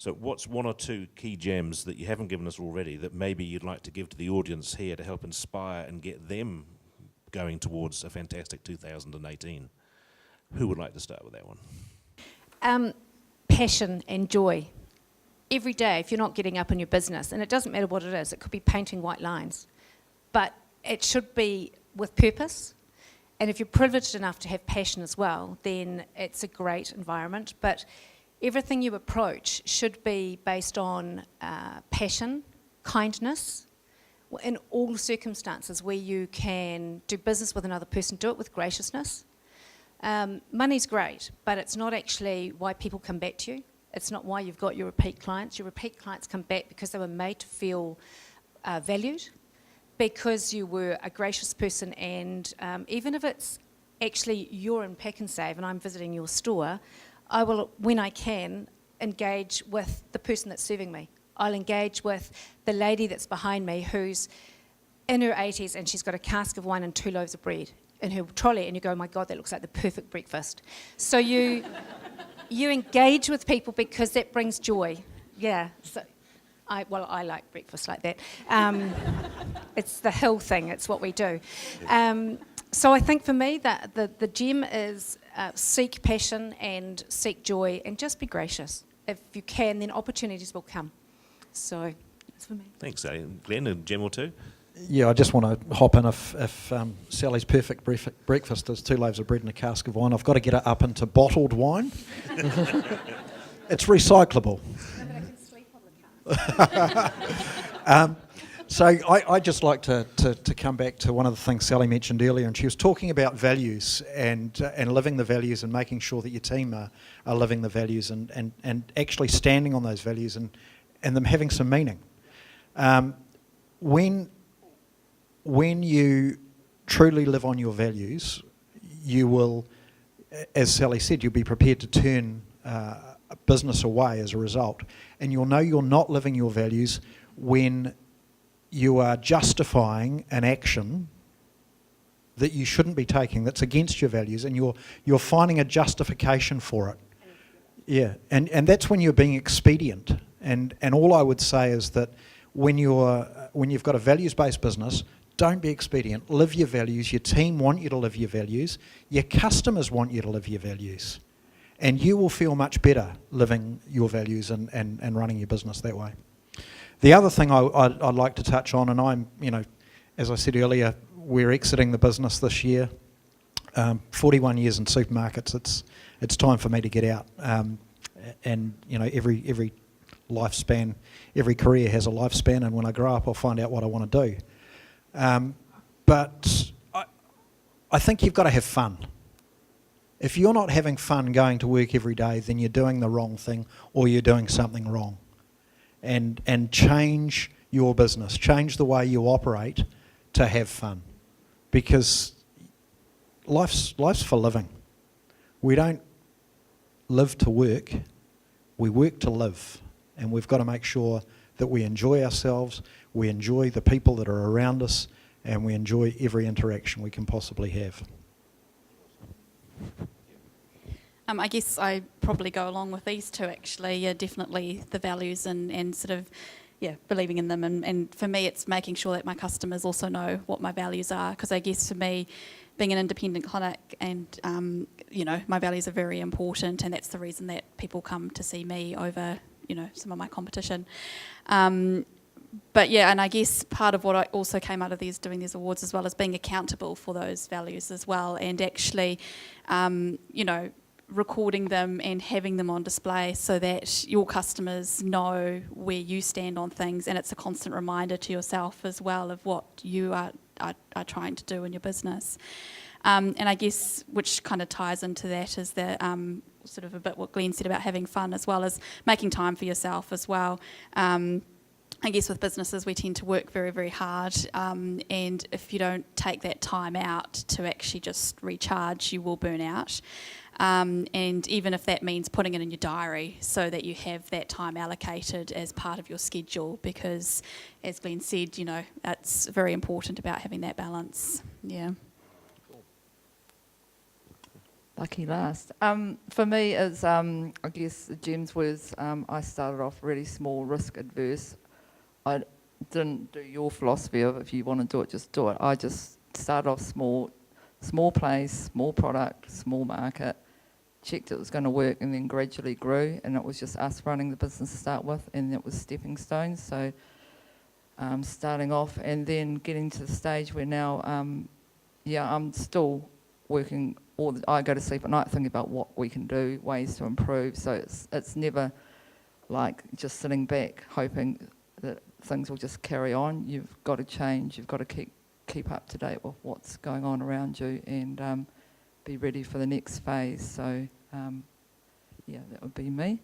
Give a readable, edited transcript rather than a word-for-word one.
So what's one or two key gems that you haven't given us already that maybe you'd like to give to the audience here to help inspire and get them going towards a fantastic 2018? Who would like to start with that one? Passion and joy. Every day, if you're not getting up in your business, and it doesn't matter what it is, it could be painting white lines, but it should be with purpose. And if you're privileged enough to have passion as well, then it's a great environment. But everything you approach should be based on passion, kindness, in all circumstances where you can do business with another person, do it with graciousness. Money's great, but it's not actually why people come back to you. It's not why you've got your repeat clients. Your repeat clients come back because they were made to feel valued, because you were a gracious person, and even if it's actually you're in Pack and Save and I'm visiting your store, I will, when I can, engage with the person that's serving me. I'll engage with the lady that's behind me who's in her 80s and she's got a cask of wine and 2 loaves of bread in her trolley, and you go, oh my God, that looks like the perfect breakfast. So you engage with people because that brings joy. Yeah. So I like breakfast like that. It's the hill thing. It's what we do. So I think for me that the gem is seek passion and seek joy and just be gracious. If you can, then opportunities will come. So that's for me. Thanks, Sally. Glenn, a gem or two? Yeah, I just want to hop in. If Sally's perfect breakfast is 2 loaves of bread and a cask of wine, I've got to get her up into bottled wine. It's recyclable. No, but I can sleep on the car. So I'd just like to come back to one of the things Sally mentioned earlier, and she was talking about values and living the values and making sure that your team are living the values and actually standing on those values and them having some meaning. When you truly live on your values, you will, as Sally said, you'll be prepared to turn a business away as a result. And you'll know you're not living your values when you are justifying an action that you shouldn't be taking, that's against your values, and you're finding a justification for it. Yeah, and that's when you're being expedient. And all I would say is that when you've got a values-based business, don't be expedient. Live your values. Your team want you to live your values. Your customers want you to live your values. And you will feel much better living your values and running your business that way. The other thing I'd like to touch on, and I'm, as I said earlier, we're exiting the business this year. 41 years in supermarkets, it's time for me to get out. And every lifespan, every career has a lifespan, and when I grow up I'll find out what I want to do. But I think you've got to have fun. If you're not having fun going to work every day, then you're doing the wrong thing or you're doing something wrong. And change your business, change the way you operate to have fun, because life's for living. We don't live to work, we work to live, and we've got to make sure that we enjoy ourselves, we enjoy the people that are around us, and we enjoy every interaction we can possibly have. I guess I probably go along with these two actually. Yeah, definitely the values and sort of, believing in them. And for me, it's making sure that my customers also know what my values are. Because I guess for me, being an independent clinic and, my values are very important. And that's the reason that people come to see me over, some of my competition. But yeah, and I guess part of what I also came out of doing these awards as well is being accountable for those values as well. And actually, recording them and having them on display so that your customers know where you stand on things, and it's a constant reminder to yourself as well of what you are trying to do in your business. And I guess which kind of ties into that is the sort of a bit what Glenn said about having fun, as well as making time for yourself as well. I guess with businesses we tend to work very, very hard, and if you don't take that time out to actually just recharge, you will burn out. And even if that means putting it in your diary so that you have that time allocated as part of your schedule, because as Glenn said, it's very important about having that balance. Yeah. Lucky last. For me, is I guess Jim's was I started off really small, risk adverse. I didn't do your philosophy of if you want to do it, just do it. I just started off small place, small product, small market, checked it was going to work, and then gradually grew. And it was just us running the business to start with, and it was stepping stones. So starting off and then getting to the stage where now, I'm still working. I go to sleep at night thinking about what we can do, ways to improve. So it's never like just sitting back hoping that things will just carry on. You've got to change. You've got to keep up to date with what's going on around you and be ready for the next phase. So that would be me.